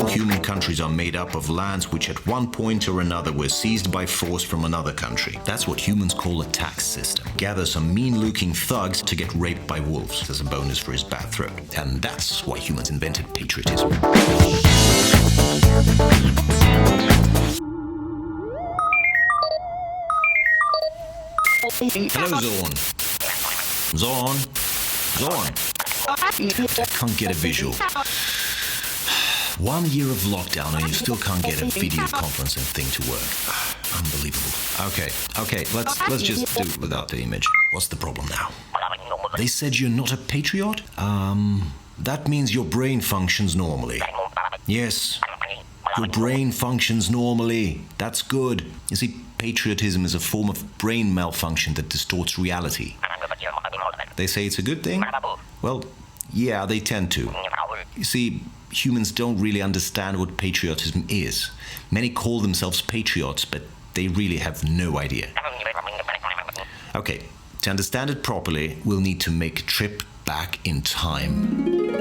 all human countries are made up of lands which at one point or another were seized by force from another country. That's what humans call a tax system. Gather some mean-looking thugs to get raped by wolves as a bonus for his bad throat. And that's why humans invented patriotism. Hello, Zorn. Zorn? Zorn? I can't get a visual. 1 year of lockdown and you still can't get a video conferencing thing to work. Unbelievable. Okay, let's just do it without the image. What's the problem now? They said you're not a patriot? That means your brain functions normally. Yes, your brain functions normally. That's good. You see, patriotism is a form of brain malfunction that distorts reality. They say it's a good thing? Well, yeah, they tend to. You see, humans don't really understand what patriotism is. Many call themselves patriots, but they really have no idea. Okay, to understand it properly, we'll need to make a trip back in time.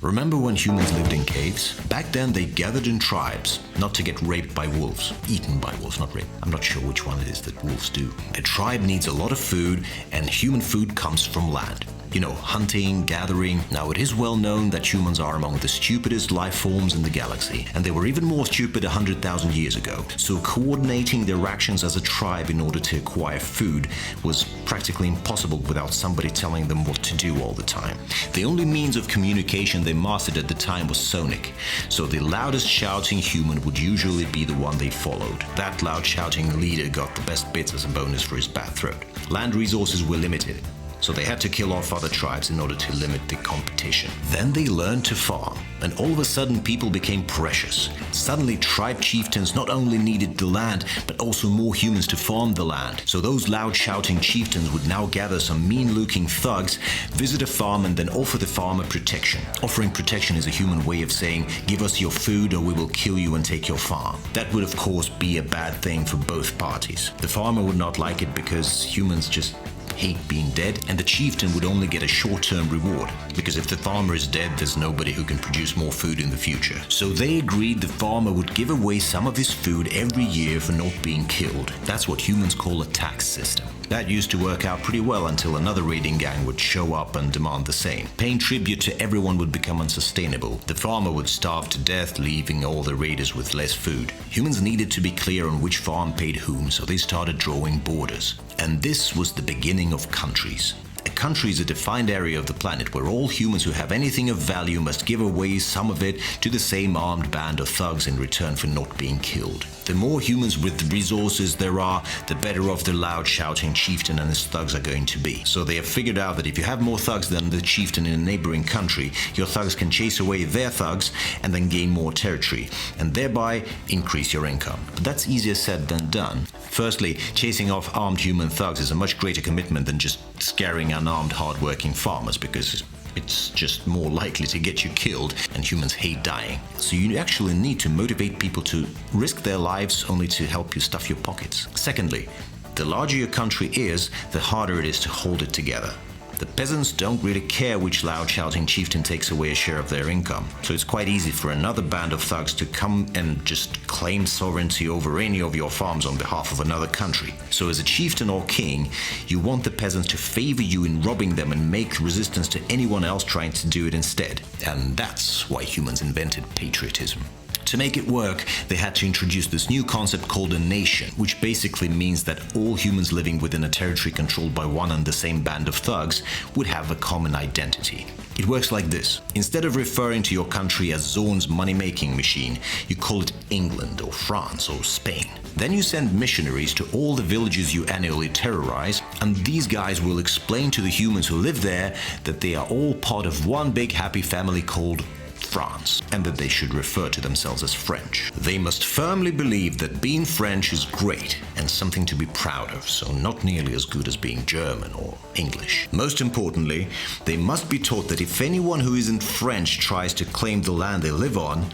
Remember when humans lived in caves? Back then they gathered in tribes, not to get raped by wolves. Eaten by wolves, not raped. I'm not sure which one it is that wolves do. A tribe needs a lot of food, and human food comes from land. You know, hunting, gathering. Now, it is well known that humans are among the stupidest life forms in the galaxy, and they were even more stupid 100,000 years ago. So coordinating their actions as a tribe in order to acquire food was practically impossible without somebody telling them what to do all the time. The only means of communication they mastered at the time was sonic, so the loudest shouting human would usually be the one they followed. That loud shouting leader got the best bits as a bonus for his bad throat. Land resources were limited, so they had to kill off other tribes in order to limit the competition. Then they learned to farm, and all of a sudden people became precious. Suddenly tribe chieftains not only needed the land, but also more humans to farm the land. So those loud shouting chieftains would now gather some mean-looking thugs, visit a farm, and then offer the farmer protection. Offering protection is a human way of saying, give us your food or we will kill you and take your farm. That would of course be a bad thing for both parties. The farmer would not like it because humans just hate being dead, and the chieftain would only get a short-term reward, because if the farmer is dead, there's nobody who can produce more food in the future. So they agreed the farmer would give away some of his food every year for not being killed. That's what humans call a tax system. That used to work out pretty well until another raiding gang would show up and demand the same. Paying tribute to everyone would become unsustainable. The farmer would starve to death, leaving all the raiders with less food. Humans needed to be clear on which farm paid whom, so they started drawing borders. And this was the beginning of countries. A country is a defined area of the planet where all humans who have anything of value must give away some of it to the same armed band of thugs in return for not being killed. The more humans with resources there are, the better off the loud shouting chieftain and his thugs are going to be. So they have figured out that if you have more thugs than the chieftain in a neighboring country, your thugs can chase away their thugs and then gain more territory, and thereby increase your income. But that's easier said than done. Firstly, chasing off armed human thugs is a much greater commitment than just scaring unarmed, hard-working farmers, because it's just more likely to get you killed, and humans hate dying. So you actually need to motivate people to risk their lives only to help you stuff your pockets. Secondly, the larger your country is, the harder it is to hold it together. The peasants don't really care which loud shouting chieftain takes away a share of their income, so it's quite easy for another band of thugs to come and just claim sovereignty over any of your farms on behalf of another country. So as a chieftain or king, you want the peasants to favor you in robbing them and make resistance to anyone else trying to do it instead. And that's why humans invented patriotism. To make it work, they had to introduce this new concept called a nation, which basically means that all humans living within a territory controlled by one and the same band of thugs would have a common identity. It works like this. Instead of referring to your country as Zorn's money-making machine, you call it England or France or Spain. Then you send missionaries to all the villages you annually terrorize, and these guys will explain to the humans who live there that they are all part of one big happy family called France, and that they should refer to themselves as French. They must firmly believe that being French is great and something to be proud of, so not nearly as good as being German or English. Most importantly, they must be taught that if anyone who isn't French tries to claim the land they live on,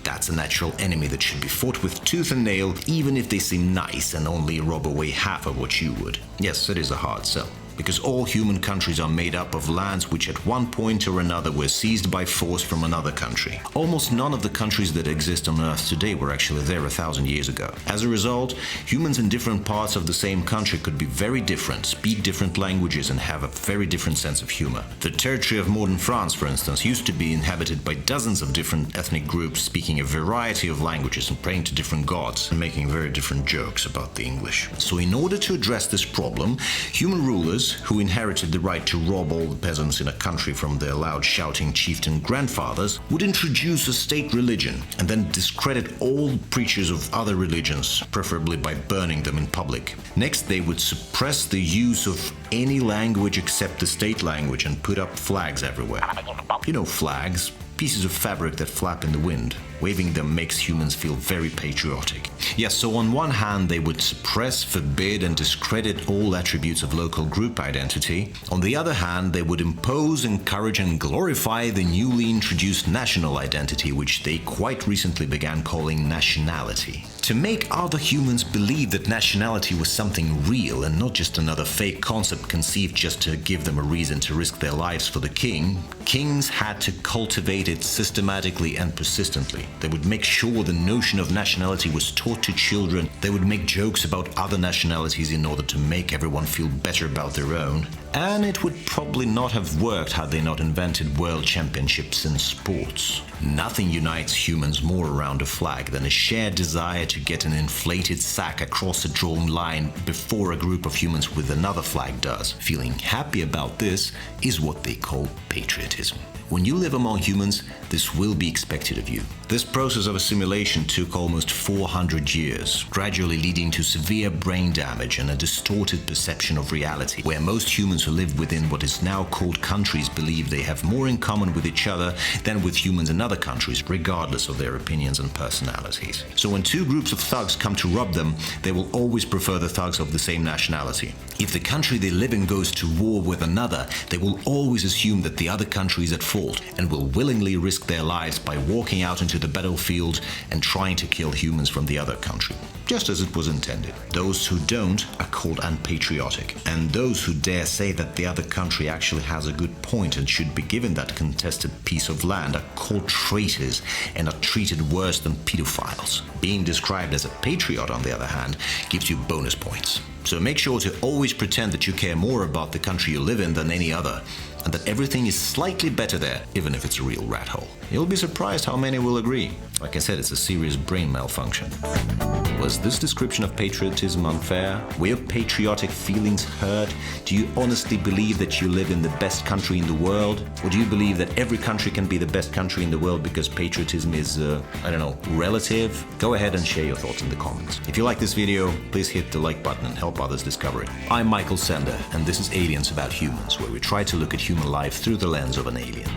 that's a natural enemy that should be fought with tooth and nail, even if they seem nice and only rob away half of what you would. Yes, it is a hard sell. because all human countries are made up of lands which at one point or another were seized by force from another country. Almost none of the countries that exist on Earth today were actually there 1,000 years ago. As a result, humans in different parts of the same country could be very different, speak different languages and have a very different sense of humor. The territory of modern France, for instance, used to be inhabited by dozens of different ethnic groups speaking a variety of languages and praying to different gods and making very different jokes about the English. So in order to address this problem, human rulers, who inherited the right to rob all the peasants in a country from their loud shouting chieftain grandfathers, would introduce a state religion and then discredit all preachers of other religions, preferably by burning them in public. Next, they would suppress the use of any language except the state language and put up flags everywhere. You know, flags, pieces of fabric that flap in the wind. Waving them makes humans feel very patriotic. Yes, so on one hand they would suppress, forbid and discredit all attributes of local group identity. On the other hand, they would impose, encourage and glorify the newly introduced national identity, which they quite recently began calling nationality. To make other humans believe that nationality was something real and not just another fake concept conceived just to give them a reason to risk their lives for the king, kings had to cultivate it systematically and persistently. They would make sure the notion of nationality was taught to children. They would make jokes about other nationalities in order to make everyone feel better about their own. And it would probably not have worked had they not invented world championships in sports. Nothing unites humans more around a flag than a shared desire to get an inflated sack across a drawn line before a group of humans with another flag does. Feeling happy about this is what they call patriotism. When you live among humans, this will be expected of you. This process of assimilation took almost 400 years, gradually leading to severe brain damage and a distorted perception of reality, where most humans who live within what is now called countries believe they have more in common with each other than with humans in other countries, regardless of their opinions and personalities. So when two groups of thugs come to rob them, they will always prefer the thugs of the same nationality. If the country they live in goes to war with another, they will always assume that the other country is at fault and will willingly risk their lives by walking out into the battlefield and trying to kill humans from the other country, just as it was intended. Those who don't are called unpatriotic, and those who dare say that the other country actually has a good point and should be given that contested piece of land are called traitors and are treated worse than pedophiles. Being described as a patriot, on the other hand, gives you bonus points. So make sure to always pretend that you care more about the country you live in than any other, and that everything is slightly better there, even if it's a real rat hole. You'll be surprised how many will agree. Like I said, it's a serious brain malfunction. Was this description of patriotism unfair? Were your patriotic feelings hurt? Do you honestly believe that you live in the best country in the world? Or do you believe that every country can be the best country in the world because patriotism is, relative? Go ahead and share your thoughts in the comments. If you like this video, please hit the like button and help others discover it. I'm Michael Sender, and this is Aliens About Humans, where we try to look at human life through the lens of an alien.